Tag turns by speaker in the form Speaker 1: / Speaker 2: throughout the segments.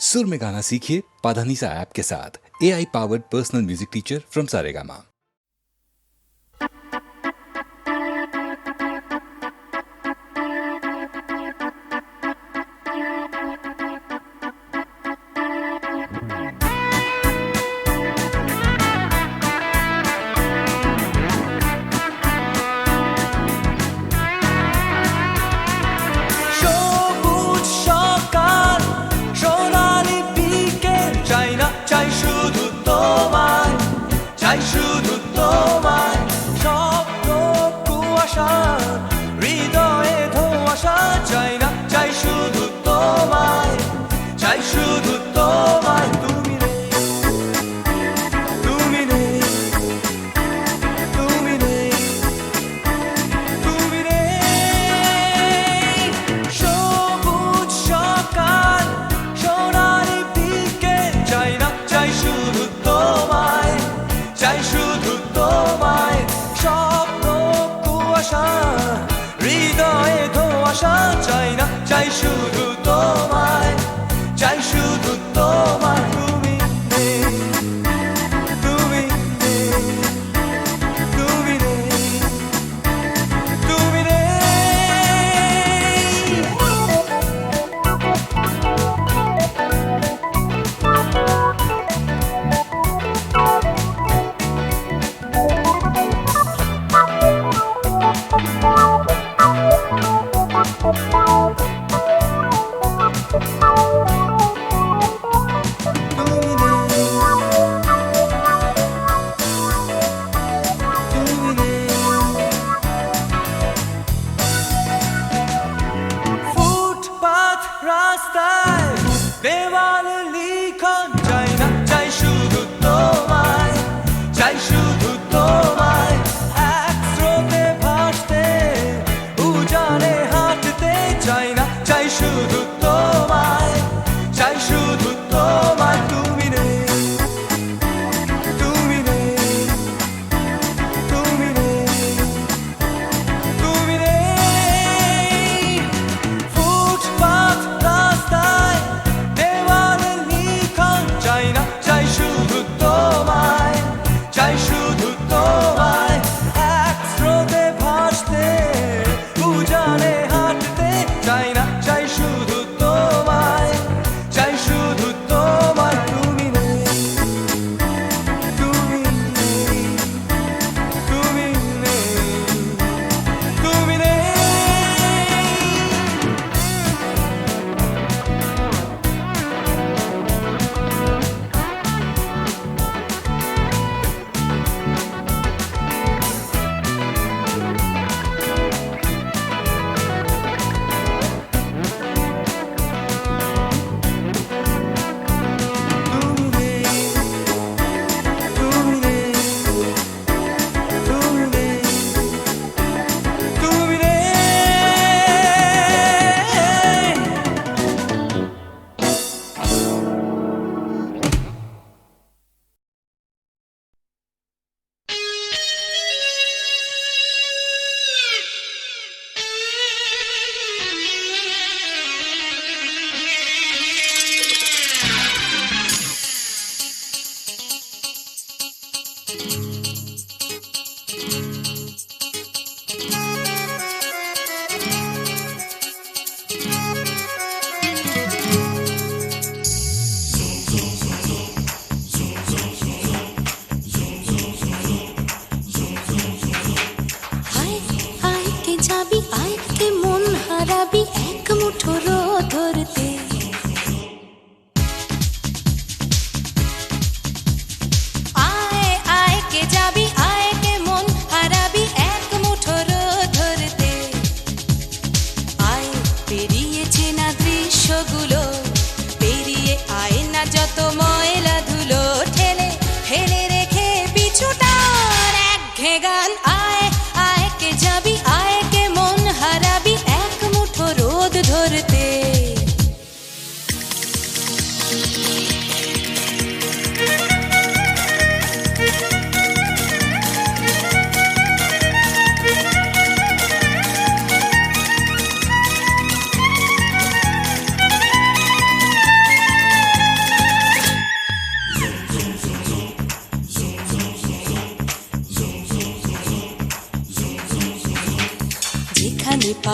Speaker 1: सुर में गाना सीखिए पाधानीसा ऐप के साथ। AI powered personal music teacher from Saregama.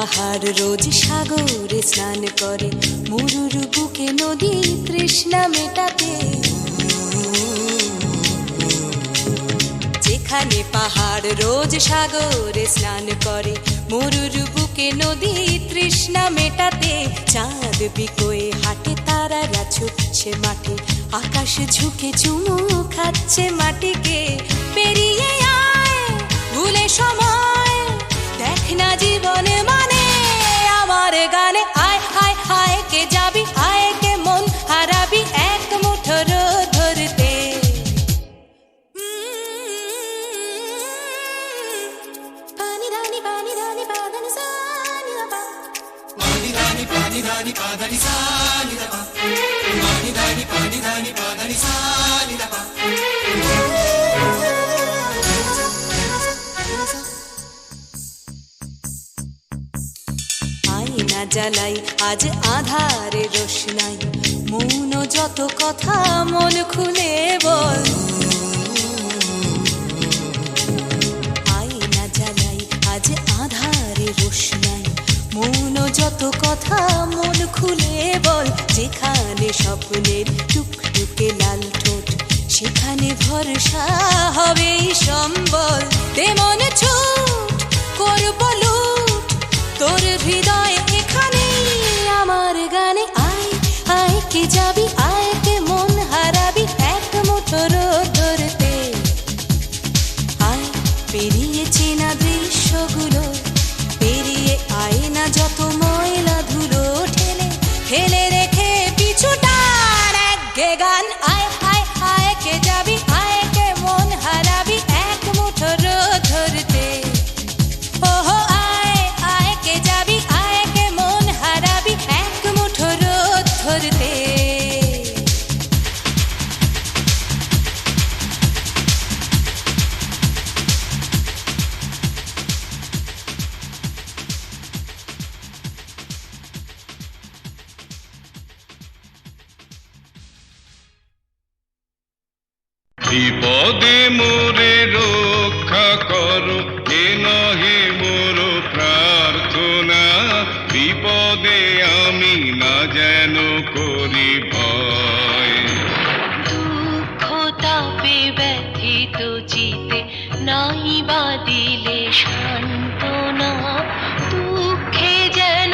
Speaker 2: পাহাড় রোজ সাগরে স্নান করে, মরুর বুকে নদী তৃষ্ণা মেটাতে। যেখানে পাহাড় রোজ সাগরে স্নান করে, মরুর বুকে নদী তৃষ্ণা মেটাতে। চাঁদ বিকোয়ে হাটে, তারারা ছুটছে মাঠে, আকাশ ঝুঁকে চুমু খাচ্ছে মাটিকে। পেরিয়ে আয় ভুলে সময়, দেখ না জীবনে মানে আমার গানে। আয় হায় হায় কে যাবি, আয় কে মন হারাবি এক মুঠো রোদ ধরতে। পানি রানি পাদানি সানি বাবা, পানি রানি পাদানি সানি বাবা, পানি রানি পাদানি সানি বাবা। আয়না জ্বালাই আজ আধারে রোশনাই, মৌন যত কথা মন খুলে বল। আয়না জ্বালাই আজ আধারে রোশনাই, মৌন যত কথা মন খুলে বল। যেখানে স্বপ্নের টুকটুকে লাল ঠোঁট, সেখানে ভরসা হবে সম্বল। তেমন ছুট করব লুট তোর হৃদয় এখানে আমার গানে। আয় আয় কে যাবি, আয় কে মন হারাবি এক মুঠো রোদ ধরতে। আয় পেরিয়ে চেনা দৃশ্যগুলো, পেরিয়ে আয় না যত ময়লা ধুলো, ঠেলে ফেলে রেখে পিছুটার একঘে গান। আয় আয় আয় কে যাবি, আয় কে মন হারাবি এক মুঠো রোদ ধরতে। ওহো আয় আয় কে যাবি, আয় কে মন হারাবি এক মুঠো রোদ ধরতে।
Speaker 3: বিপদে মোরে রক্ষা করো, এ নহে মোর প্রার্থনা। বিপদে আমি না যেন করি ভয়।
Speaker 4: দুঃখ তাপে ব্যথিত চিতে নাই বা দিলে সান্ত্বনা। দুঃখে যেন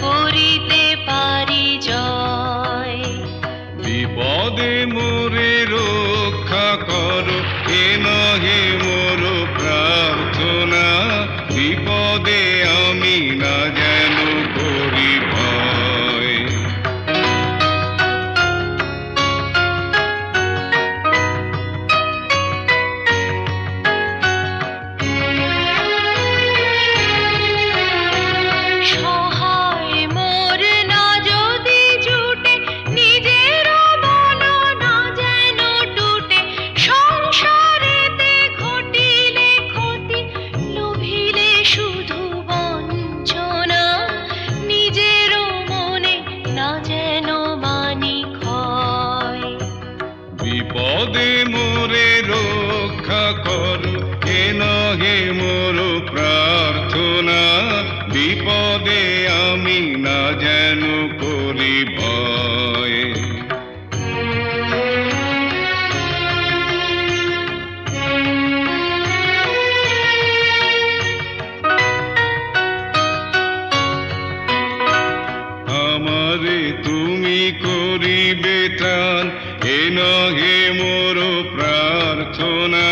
Speaker 4: করিতে পারি জয়।
Speaker 3: বিপদে মোরে রক্ষা করো, এ নহে মোর প্রার্থনা। বিপদে আমি না যেন করি ভয়।
Speaker 4: সহায় মোর না যদি জুটে, নিজের বল না যেন টুটে। সংসারেতে ঘটিলে ক্ষতি, লোভিলে শুধু বঞ্চনা। নিজের মনে না যেন মানি ক্ষয়।
Speaker 3: বিপদে মোরে রক্ষা করো, এ নহে মোর প্রার্থনা। বিপদে আমি না যেন করি ভয়। আমারে তুমি করিবে ত্রাণ, এ নহে মোর প্রার্থনা।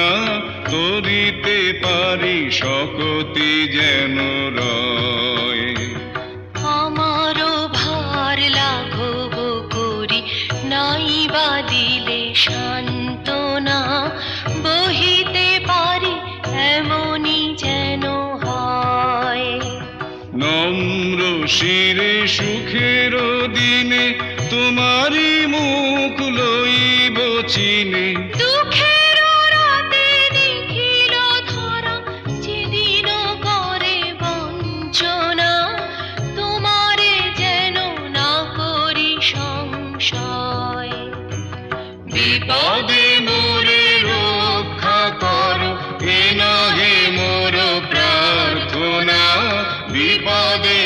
Speaker 3: করিতে পারি শকতি যেন রয়।
Speaker 4: আমারও ভার লাঘব করি, নাই বা দিলে সান্ত্বনা। বহিতে পারি এমনই যেন হয়।
Speaker 3: নম্র শিরে সুখের দিনে, তোমারি মুখ লইব চিনে।
Speaker 4: দুঃখের রাতে নিখিল ধরা, যেদিন করে বঞ্চনা। তোমারে যেন না করি সংশয়।
Speaker 3: বিপদে মোরে রক্ষা করো, এ নহে মোর প্রার্থনা। বিপদে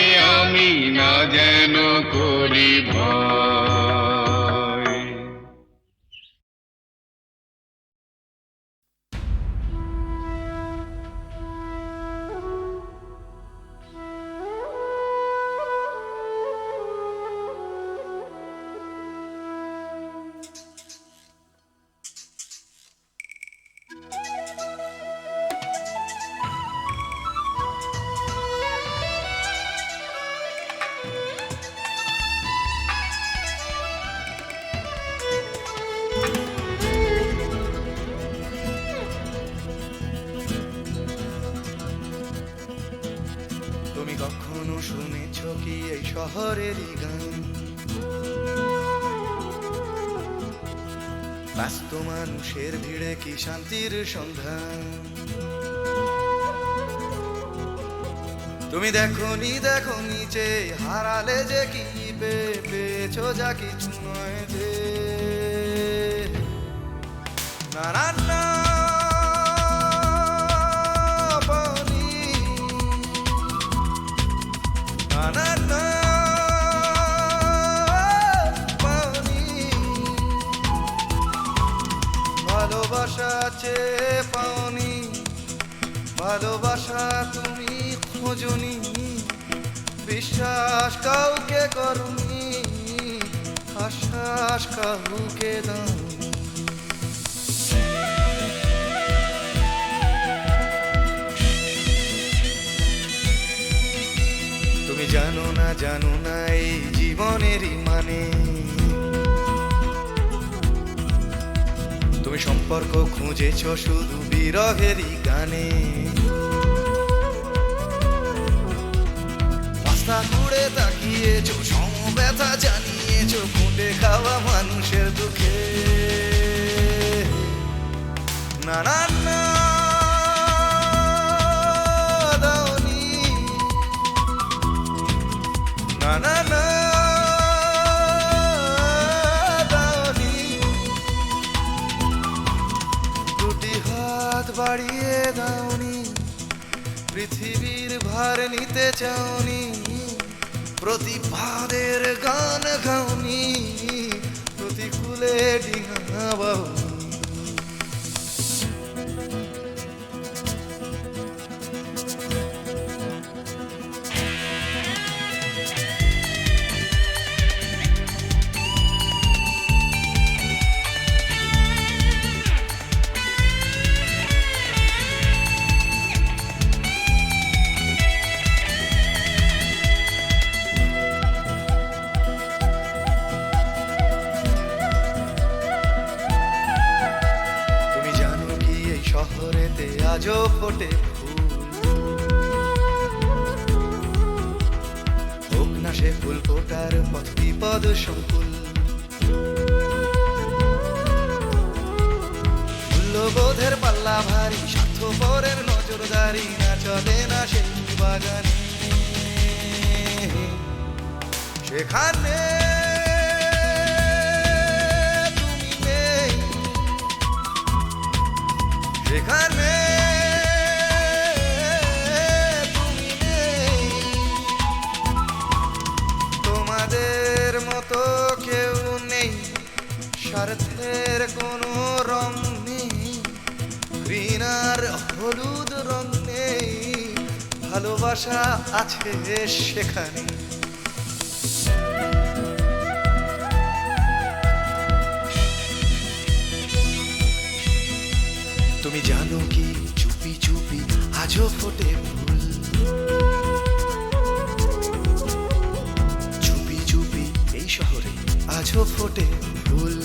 Speaker 5: শহরেরই গান। ব্যস্ত মানুষের ভিড়ে কি শান্তির সন্ধান। তুমি দেখোনি দেখোনি যে হারালে যে কি পেয়েছো যা কিছু নয় যে। না না না পানি, না না না পানি। ভালোবাসা চেয়ে পাওনি, ভালোবাসা তুমি খোঁজনি, বিশ্বাস কাউকে করনি, আশ্বাস কাউকে দাওনি। তুমি জানো না এই জীবনেরই মানে। তুমি সম্পর্ক খুঁজেছো শুধু বিরহেরই গানে। রাস্তা ঘুরে তাকিয়েছো, সমব্যথা জানিয়েছো, খুঁটে খাওয়া মানুষের দুঃখে। না না না দাওনি, না না না দাওনি। দুটি হাত বাড়িয়ে দাওনি, পৃথিবীর ভার নিতে চাওনি, প্রতিবাদের গান গাওনি, প্রতিকূলে ডিঙা বাউনি। শহরেতে আজও ফোটে ফুল, হোক না সে ফুল ফোটার পথ বিপদ সংকুল। মূল্যবোধের পাল্লা ভারী, স্বার্থপরের নজরদারি, না চলে না সেই বাগানে। সেখানে তুমি নেই, সেখানে তুমি নেই। তোমাদের মতো কেউ নেই, স্বার্থের কোনো রং নেই, ঘৃণার হলুদ রং নেই, ভালোবাসা আছে সেখানে। তুমি জানো কি চুপি চুপি আজও ফোটে ফুল, চুপি চুপি এই শহরে আজও ফোটে ফুল।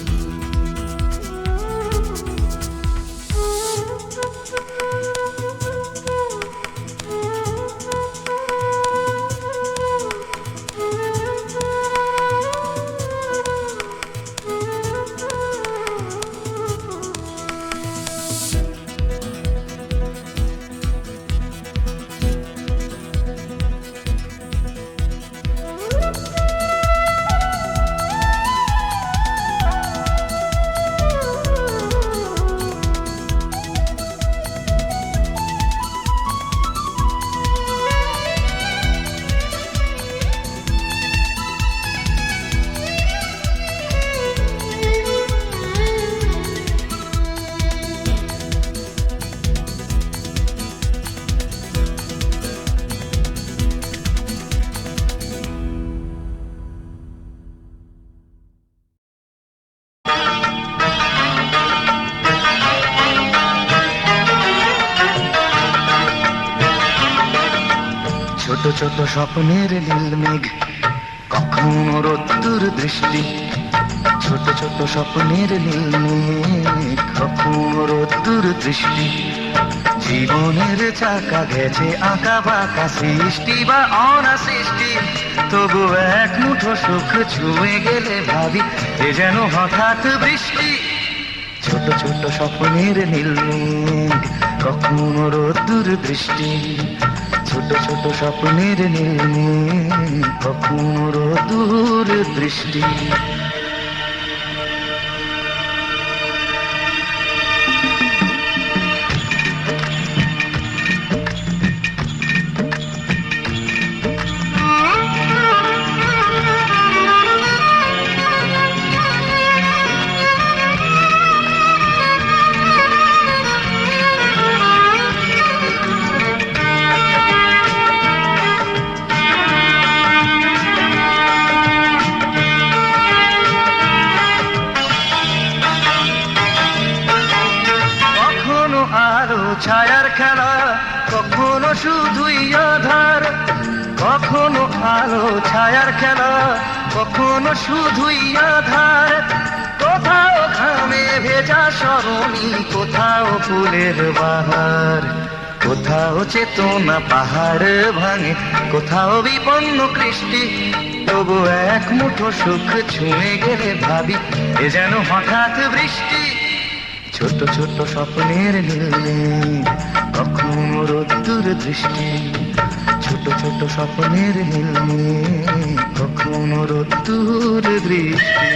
Speaker 5: ছোট ছোট স্বপ্নের নীল মেঘ, কখনো রোদ্দুর দৃষ্টি। ছোট ছোট স্বপ্নের নীল মেঘ, কখনো রোদ্দুর দৃষ্টি। জীবনের চাকা গেছে আঁকা বাঁকা, সৃষ্টি বা অনাসৃষ্টি, তবু এক মুঠো সুখ ছুঁয়ে গেলে ভাবি এ যেন হঠাৎ বৃষ্টি। ছোট ছোট স্বপ্নের নীলমেঘ, কখনো রোদ্দুর বৃষ্টি, ছোট ছোট স্বপ্নের নীলমেঘ, কখনো রোদ্দুর বৃষ্টি। ছায়ার খেলা, কখনো শুধুই আধার, কখনো আলো ছায়ার খেলা, কখনো শুধুই আধার, কোথাও ঘামে ভেজা সরণি, কোথাও ফুলের বাহার, কোথাও চেতনা পাহাড় ভাঙে, কোথাও বিপন্ন কৃষ্টি, তবু এক মুঠো সুখ ছুঁয়ে গেলে ভাবি এ যেন হঠাৎ বৃষ্টি। ছোট ছোট স্বপ্নের নীলমেঘ, কখনো রোদ্দুর দৃষ্টি, ছোট ছোট স্বপ্নের নীলমেঘ, কখনো রোদ্দুর দৃষ্টি।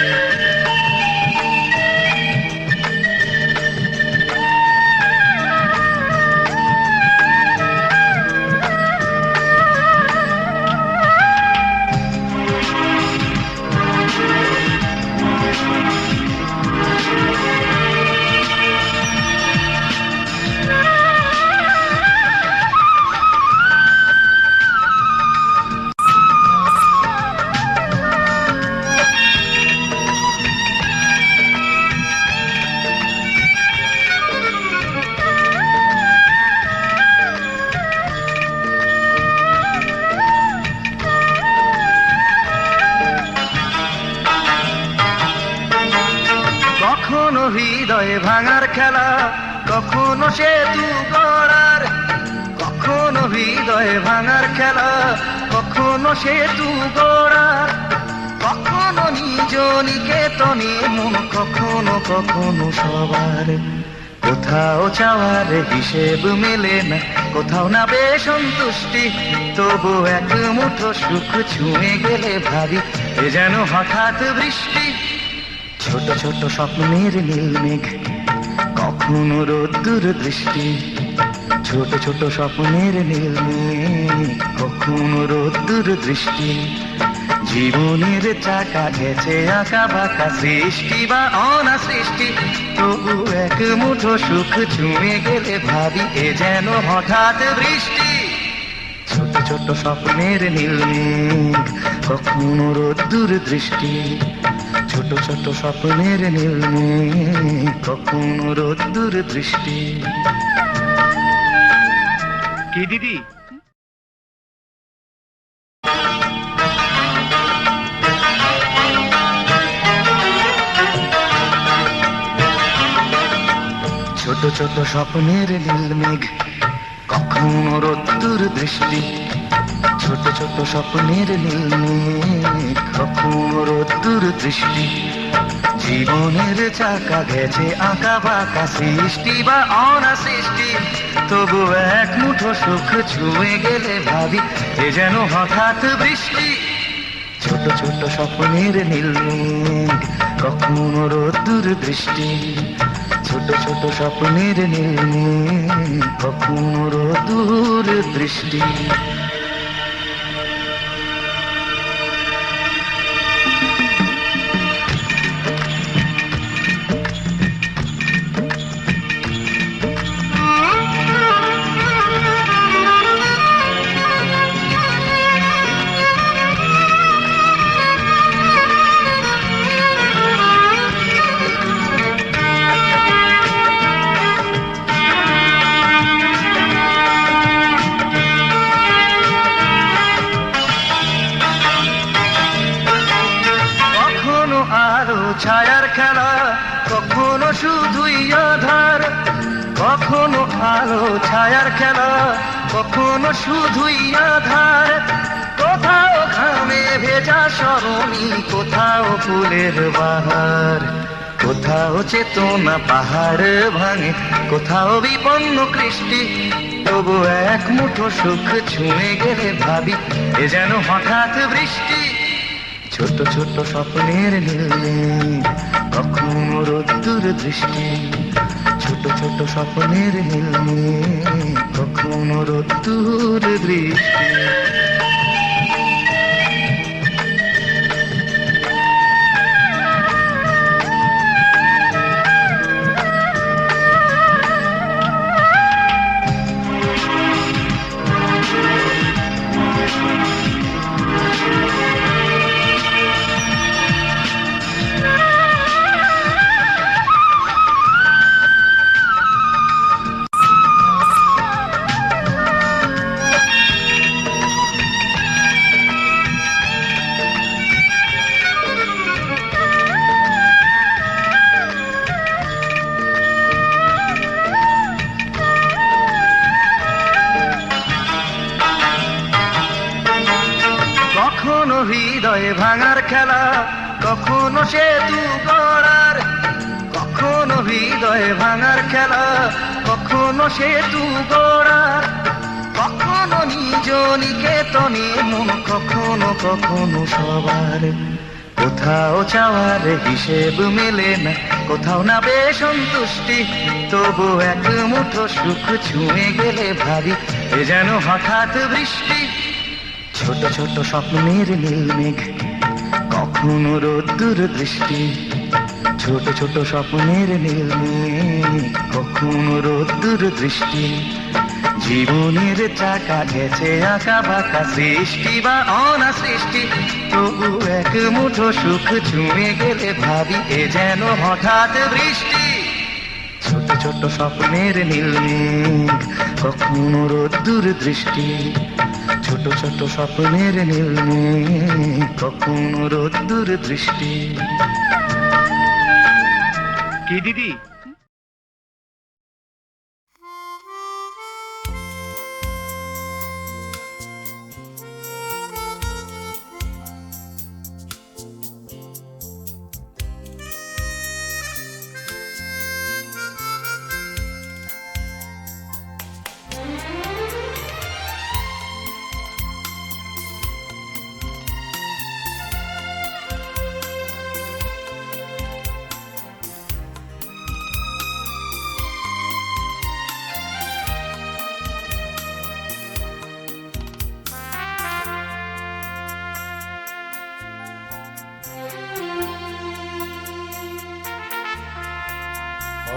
Speaker 5: কখনো হৃদয়ে ভাঙার খেলা, কখনো সেতু গড়ার, কখনো হৃদয়ে ভাঙার খেলা, কখনো সেতু গড়ার, কখনো নিজ নিকেতনে মন, কখনো কখনো সবার, কোথাও চাওয়ার হিসেব মেলে না, কোথাও না বেশ সন্তুষ্টি, তবু এক মুঠো সুখ ছুঁয়ে গেলে ভাবি এ যেন হঠাৎ বৃষ্টি। ছোট ছোট স্বপ্নের নীলমেঘ, কখনো রোদ্দুর দৃষ্টি, ছোট ছোট স্বপ্নের নীলমেঘ, কখনো রোদ্দুর দৃষ্টি, জীবনের চাকা গেছে আঁকা বাঁকা, সৃষ্টি বা অনাসৃষ্টি, তবু এক মুঠো সুখ ছুঁয়ে গেলে ভাবি এ যেন হঠাৎ বৃষ্টি। ছোট ছোট স্বপ্নের নীলমেঘ, কখনো রোদ্দুর দৃষ্টি, ছোট ছোট স্বপ্নের নীলমেঘ, কখনো রোদ্দুর দৃষ্টি। কি দিদি? ছোট ছোট স্বপ্নের নীলমেঘ, কখনো রোদ্দুর দৃষ্টি, ছোট ছোট স্বপ্নের নীলমেঘ, কখনো রোদ্দুর দৃষ্টি, জীবনের চাকা গেছে আঁকা বাঁকা, সৃষ্টি বা অনাসৃষ্টি, তবু এক মুঠো সুখ ছুঁয়ে গেলে ভাবি এ যেন হঠাৎ বৃষ্টি। ছোট ছোট স্বপ্নের নীলমেঘ, কখনো রোদ্দুর দৃষ্টি, ছোট ছোট স্বপ্নের নীলমেঘ, কখনো রোদ্দুর দৃষ্টি। ছায়ার খেলা, কখনো শুধুই আধার, কখনো আলো ছায়ার খেলা, কখনো শুধুই আধার। কোথাও ঘামে ভেজা সরণি, কোথাও ফুলের বাহার, কোথাও চেতনা পাহাড় ভাঙে, কোথাও বিপন্ন কৃষ্টি। তবু এক মুঠো সুখ ছুঁয়ে গেলে ভাবি এ যেন হঠাৎ বৃষ্টি। ছোট ছোট স্বপ্নের নীলে কখনো রোদ্দুর দৃষ্টি, ছোট ছোট স্বপ্নের নীলে কখনো রোদ্দুর দৃষ্টি। কখনো হৃদয়ে ভাঙার খেলা, কখনো সেতু গড়ার, কখনো হৃদয়ে ভাঙার খেলা, কখনো সেতু গড়ার, কখনো নিজ নিকেতনে মন, কখনো কখনো সবার। কোথাও চাওয়ার হিসেব মেলে না, কোথাও না বেসন্তুষ্টি। তবু এক মুঠো সুখ ছুঁয়ে গেলে ভাবি এ যেন হঠাৎ বৃষ্টি। ছোট ছোট স্বপ্নের নীল মেঘ কখনো রোদ্দুর দৃষ্টি, ছোট ছোট স্বপ্নের নীল মেঘ কখনো রোদ্দুর দৃষ্টি। জীবনের চাকা গেছে আঁকা বাঁকা, সৃষ্টি বা অনা সৃষ্টি। তবু এক মুঠো সুখ ছুঁয়ে গেলে ভাবি এ যেন হঠাৎ বৃষ্টি। ছোট ছোট স্বপ্নের নীল মেঘ কখনো রোদ্দুর দৃষ্টি, ছোট ছোট স্বপ্নের নীল মেঘ কখনো রোদ্দুর দৃষ্টি। কি দিদি?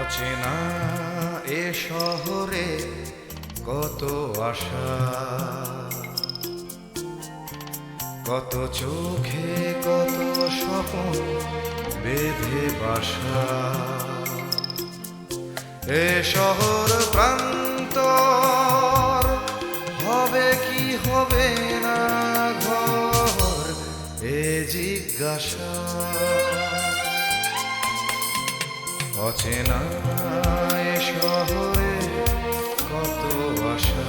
Speaker 5: অচেনা এ শহরে কত আশা, কত চোখে কত স্বপ্ন বেঁধে বাসা। এ শহর প্রান্তর হবে কি হবে না ঘর, এ জিজ্ঞাসা। অচেনা এ শহরে কত আশা।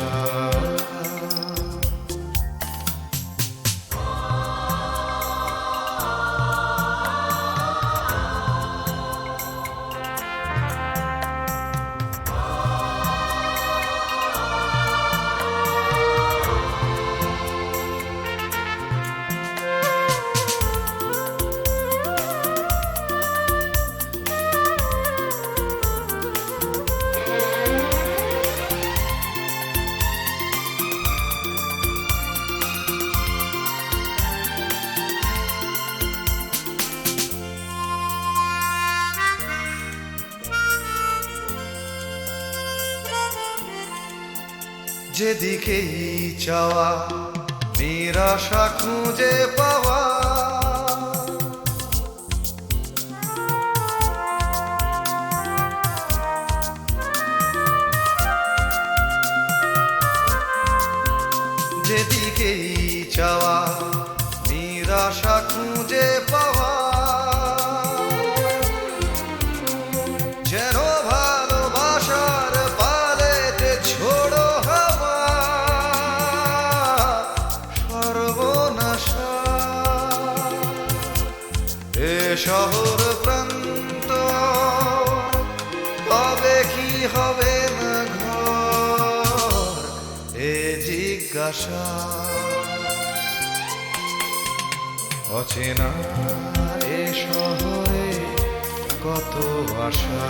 Speaker 5: যেদিকেই চাওয়া নিরাশা খুঁজে পাওয়া, যেদিকেই চাওয়া নিরাশা খুঁজে পাওয়া। যেন ভালোবাসার জিজ্ঞাসা অচেনা এ শহরে কত আশা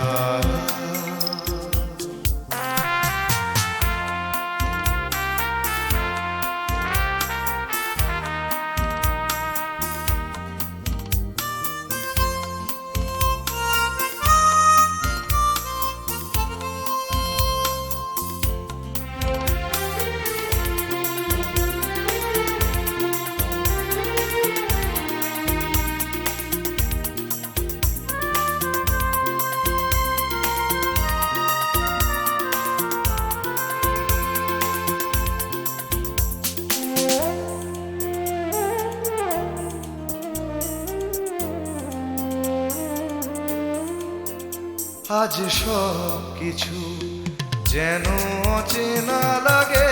Speaker 5: আজ সব কিছু যেন অচেনা লাগে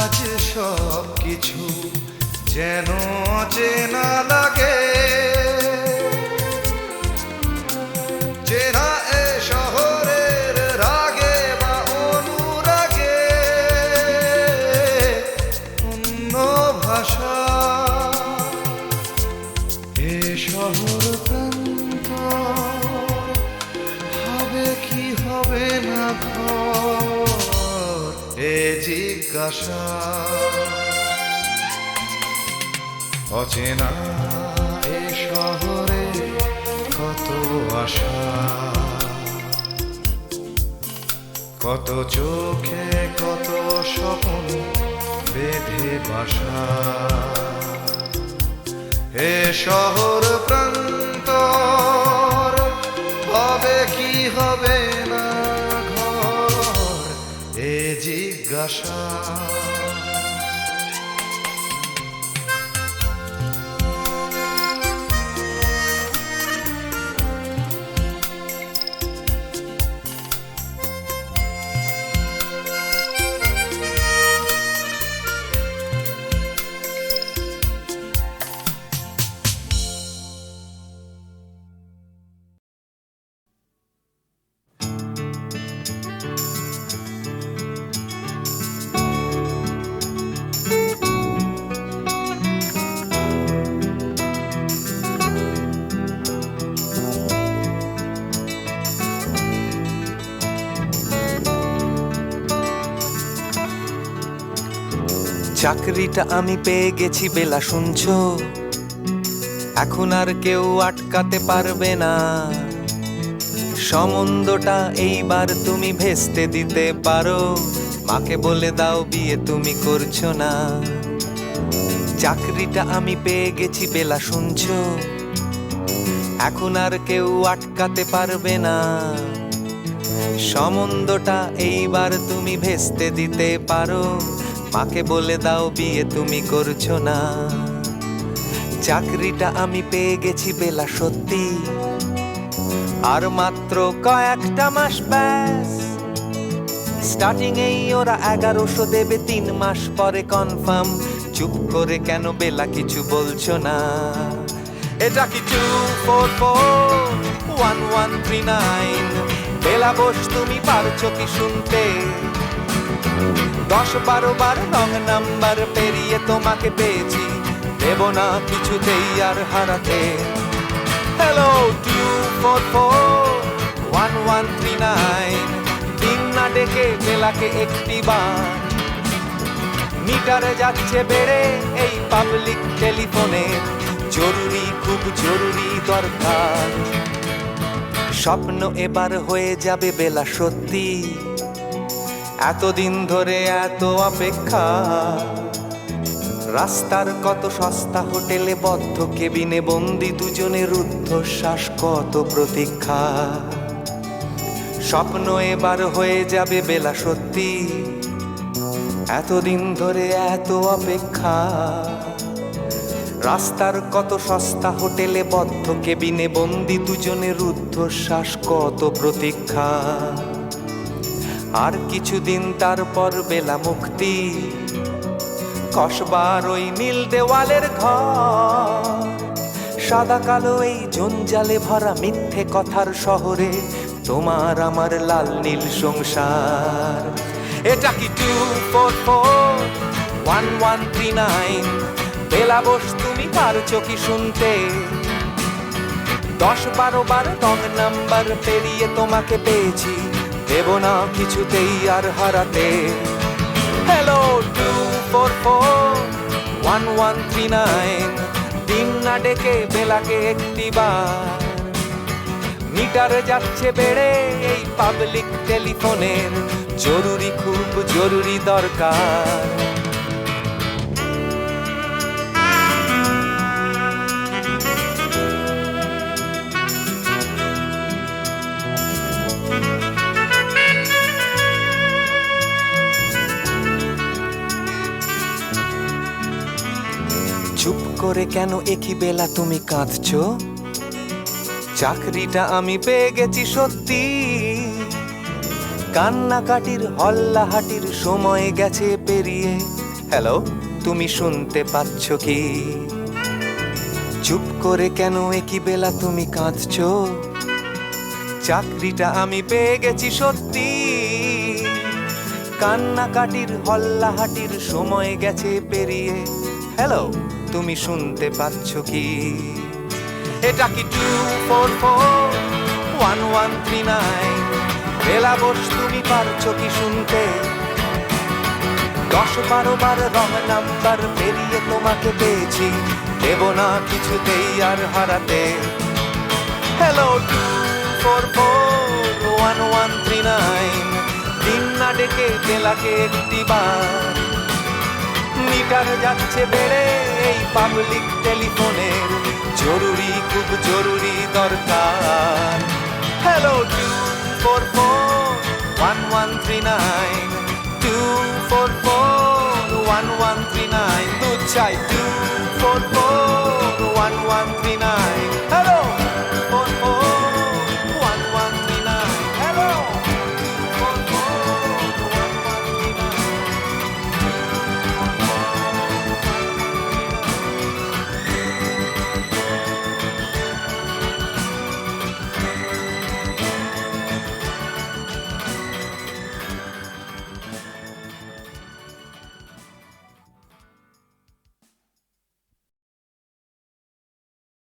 Speaker 5: আজ সব কিছু যেন অচেনা লাগে চেনা এ শহরের রাগে বা অনুরাগে অন্য ভাষা এ শহর প্রান্ত হবে কি হবে না ঘর এ জিজ্ঞাসা অচেনা এ শহরে কত আশা কত চোখে কত স্বপ্ন বেঁধে বাসা এ শহর প্রান্তর হবে কি হবে না ঘর এ জিজ্ঞাসা
Speaker 6: চাকরিটা আমি পেয়ে গেছি বেলা শুনছো এখন আর কেউ আটকাতে পারবে না সম্বন্ধটা এইবার তুমি ভেস্তে দিতে পারো মাকে বলে দাও বিয়ে তুমি করছো না চাকরিটা আমি পেয়ে গেছি বেলা শুনছো এখন আর কেউ আটকাতে পারবে না সম্বন্ধটা এইবার তুমি ভেস্তে দিতে পারো মাকে বলে দাও বিয়ে তুমি করছো না চাকরিটা আমি পেয়ে গেছি বেলা সত্যি আর মাত্র কয়েকটা মাস ব্যাস স্টার্টিং এই ওরা 1100 দেবে 3 মাস পরে কনফার্ম চুপ করে কেন বেলা কিছু বলছো না এটা কি 2441139 বেলা বস তুমি পারছো কি শুনতে 10-12 বার রং নাম্বার পেরিয়ে তোমাকে পেয়েছি দেব না কিছুতেই আর হারাতে হ্যালো 2441139 দিন না ডেকে বেলাকে একটি বার মিটারে যাচ্ছে বেড়ে এই পাবলিক টেলিফোনের জরুরি খুব জরুরি দরকার স্বপ্ন এবার হয়ে যাবে বেলা সত্যি এতদিন ধরে এত অপেক্ষা রাস্তার কত সস্তা হোটেলে বদ্ধ কেবিনে বন্দি দুজনের রুদ্ধশ্বাস কত প্রতীক্ষা স্বপ্ন এবার হয়ে যাবে বেলা সত্যি এতদিন ধরে এত অপেক্ষা রাস্তার কত সস্তা হোটেলে বদ্ধ কেবিনে বন্দি দুজনের রুদ্ধশ্বাস কত প্রতীক্ষা আর কিছুদিন তারপর বেলা মুক্তি কসবার ওই নীল দেওয়ালের ঘর সাদা কালো এই জঞ্জালে ভরা মিথ্যে কথার শহরে তোমার আমার লাল নীল সংসার। এটা কি 2441139? বেলা বস তুমি পারছো কি শুনতে? 10-12 বার রং নাম্বার পেরিয়ে তোমাকে পেয়েছি, দেব না কিছুতেই আর হারাতে। হ্যালো 2441139, দিন না ডেকে বেলাকে একটিবার। মিটার যাচ্ছে বেড়ে এই পাবলিক টেলিফোনের, জরুরি খুব জরুরি দরকার। চুপ করে কেন একই বেলা তুমি কাঁদছো? চাকরিটা আমি পেয়ে গেছি সত্যি, কান্নাকাটির হল্লাহাটির সময় গেছে পেরিয়ে। হ্যালো, তুমি শুনতে পাচ্ছ কি? চুপ করে কেন একই বেলা তুমি কাঁদছো? চাকরিটা আমি পেয়ে গেছি সত্যি, কান্নাকাটির হল্লাহাটির সময় গেছে পেরিয়ে। হ্যালো, তুমি শুনতে পাচ্ছ কি? এটা কি 2441139? বেলা বস তুমি পারছো কি শুনতে? 10-12 বার রং নাম্বার পেরিয়ে তোমাকে পেয়েছি, দেব না কিছুতেই আর হারাতে। হ্যালো 2441139, দিন না ডেকে বেলাকে একটিবার। মিটার যাচ্ছে বেড়ে এই পাবলিক টেলিফোনের, জরুরি খুব জরুরি দরকার। হ্যালো 2441139, 2441139, দুধ চাই